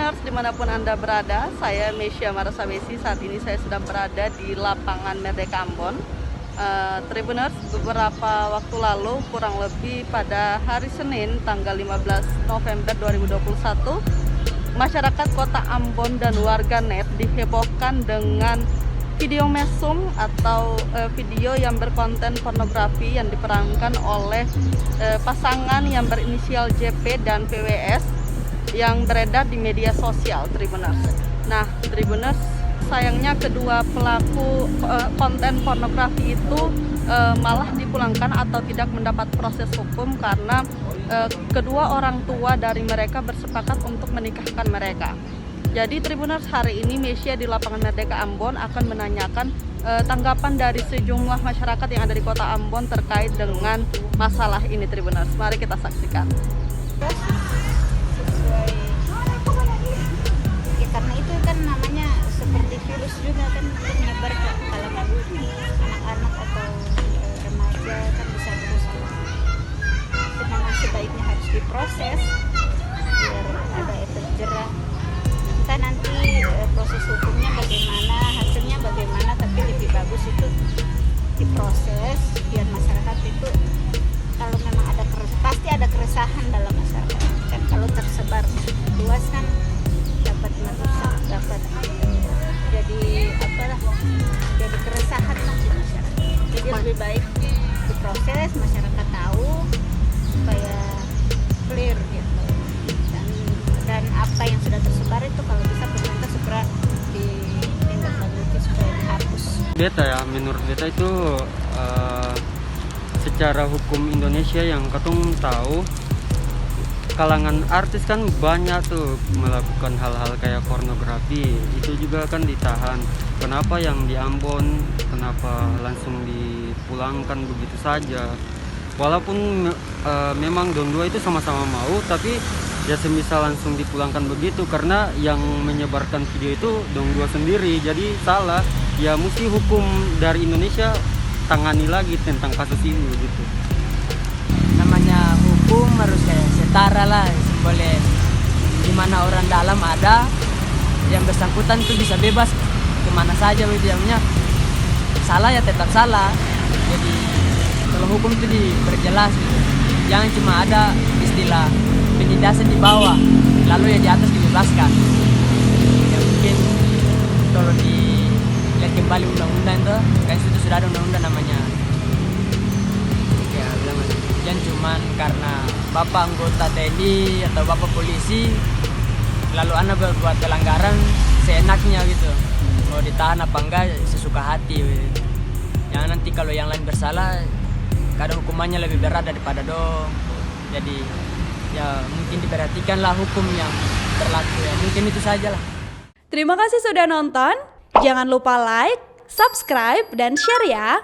Tribuners dimanapun Anda berada, saya Mesya Marasabesi. Saat ini saya sedang berada di lapangan Merdeka Ambon. Tribuners, beberapa waktu lalu, kurang lebih pada hari Senin tanggal 15 November 2021, masyarakat kota Ambon dan warganet dihebohkan dengan video mesum atau video yang berkonten pornografi yang diperankan oleh pasangan yang berinisial JP dan PWS yang beredar di media sosial, Tribuners. Nah, Tribuners, sayangnya kedua pelaku konten pornografi itu malah dipulangkan atau tidak mendapat proses hukum karena kedua orang tua dari mereka bersepakat untuk menikahkan mereka. Jadi Tribuners, hari ini Mesya di lapangan Merdeka Ambon akan menanyakan tanggapan dari sejumlah masyarakat yang ada di kota Ambon terkait dengan masalah ini, Tribuners. Mari kita saksikan. Ya karena itu kan namanya seperti virus juga kan menyebar ke kalangan anak-anak atau remaja kan bisa berusaha. Itu memang sebaiknya harus diproses biar ada efek jerah. Entah nanti proses hukumnya bagaimana, hasilnya bagaimana, tapi lebih bagus itu diproses biar masyarakat itu kalau memang ada pasti ada keresahan dalam masyarakat kan, kalau tersebar luas kan dapat merusak, dapat jadi jadi keresahan lah di masyarakat. Jadi lebih baik diproses, masyarakat tahu supaya clear gitu, dan apa yang sudah tersebar itu kalau bisa pemerintah segera ditindaklanjuti supaya dihapus. Beta ya, menurut beta itu secara hukum Indonesia yang katong tahu, kalangan artis kan banyak tuh melakukan hal-hal kayak pornografi, itu juga kan ditahan. Kenapa yang di Ambon, kenapa langsung dipulangkan begitu saja? Walaupun memang dua itu sama-sama mau, tapi ya semisal langsung dipulangkan begitu karena yang menyebarkan video itu dua sendiri, jadi salah. Ya mesti hukum dari Indonesia tangani lagi tentang kasus ini gitu. Namanya hukum harus kayak setara lah, boleh dimana orang dalam ada, yang bersangkutan itu bisa bebas kemana saja begitu, yang salah ya tetap salah. Jadi kalau hukum itu diperjelas gitu. Jangan cuma ada istilah penindasan di bawah lalu ya di atas dibebaskan. Ya mungkin kalau dilihat kembali undang-undang itu kan itu sudah ada undang-undang namanya ya bilang jangan cuman karena bapak anggota TNI atau bapak polisi lalu anda berbuat pelanggaran seenaknya gitu, mau ditahan apa enggak sesuka hati gitu. Yang nanti kalau yang lain bersalah kadang hukumannya lebih berat daripada dong. Jadi ya mungkin diperhatikanlah hukum yang berlaku ya, mungkin itu saja lah. Terima kasih sudah nonton, jangan lupa like, subscribe, dan share ya.